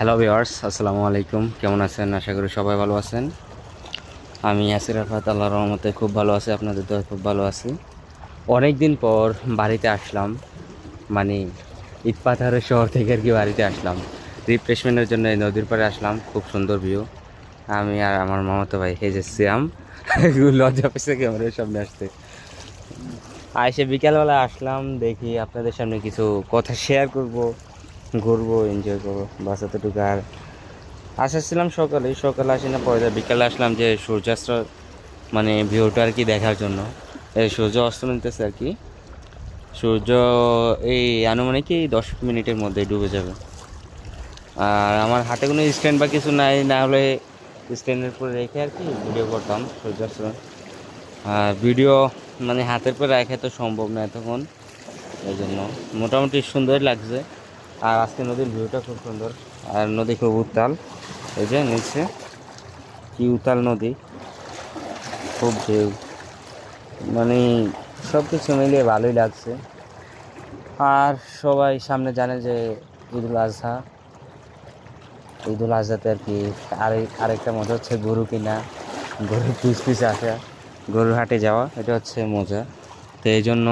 Hello viewers, আসসালামু আলাইকুম। কেমন আছেন? আশা করি সবাই ভালো আছেন। আমি ইয়াসির আরাফাত, আল্লাহর রহমতে খুব ভালো আছি। আপনাদের দোয়ায় খুব ভালো আছি। অনেক দিন পর বাড়িতে আসলাম, মানে ইটপাথরের শহর থেকে আর কি বাড়িতে আসলাম রিফ্রেশমেন্টের জন্য। এই নদীর পাড়ে আসলাম, খুব সুন্দর ভিউ। আমি আর আমার মামাতো ভাই এই যে শ্যাম লজ্জা পেয়েছে ক্যামেরার সামনে আসতে। আইসে বিকালবেলা আসলাম, দেখি আপনাদের সামনে কিছু কথা শেয়ার করব, ঘুরবো, এনজয় করবো, বাস এতটুকু। আর আসছিলাম সকালে আসি না, পরে বিকালে আসলাম যে সূর্যাস্ত মানে ভিউটা আর কি দেখার জন্য। এই সূর্য অস্ত নিতেছে আর কি। সূর্য এই আনুমানিক এই 10 মিনিটের মধ্যে ডুবে যাবে। আর আমার হাতে কোনো স্ট্যান্ড বা কিছু নাই, না হলে স্ট্যান্ডের উপরে রেখে আর কি ভিডিও করতাম সূর্যাস্ত। আর ভিডিও মানে হাতের পর রেখে তো সম্ভব না এতক্ষণ, এই জন্য মোটামুটি সুন্দর লাগছে। আর আজকে নদীর ভিউটা খুব সুন্দর, আর নদী খুব উত্তাল। এই যে নিচে কি উত্তাল নদী, খুব ঢেউ, মানে সব কিছু মিলিয়ে ভালোই লাগছে। আর সবাই সামনে জানে যে ঈদুল আজহা, ঈদুল আজহাতে আর কি আরেকটা মজা হচ্ছে গরু কিনা, গরুর পিস আসা, গরুর হাটে যাওয়া, এটা হচ্ছে মজা। তো এই জন্য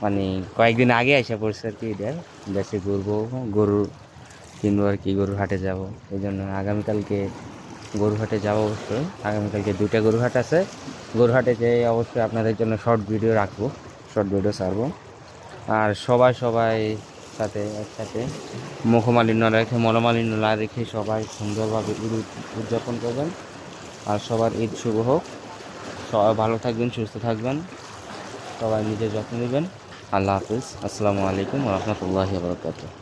মানে কয়েকদিন আগে এসে পড়ছে আর কি ঈদের দেশে ঘুরবো, গরু কিনবো আর কি, গরুর হাটে যাব। এই জন্য আগামীকালকে গরু হাটে যাবো অবশ্যই। আগামীকালকে 2টা গরু হাট আছে। গরু হাটে যেয়ে অবশ্যই আপনাদের জন্য শর্ট ভিডিও রাখবো, শর্ট ভিডিও ছাড়বো। আর সবাই সাথে একসাথে মুখমালিন্য রেখে, মনোমালিন্য না রেখে সবাই সুন্দরভাবে ঈদ উদযাপন করবেন। আর সবার ঈদ শুভ হোক। সবাই ভালো থাকবেন, সুস্থ থাকবেন, সবাই নিজের যত্ন নেবেন। আল্লাহ হাফিজ। আসসালামু আলাইকুম ওয়া রাহমাতুল্লাহি ওয়া বারাকাতুহু।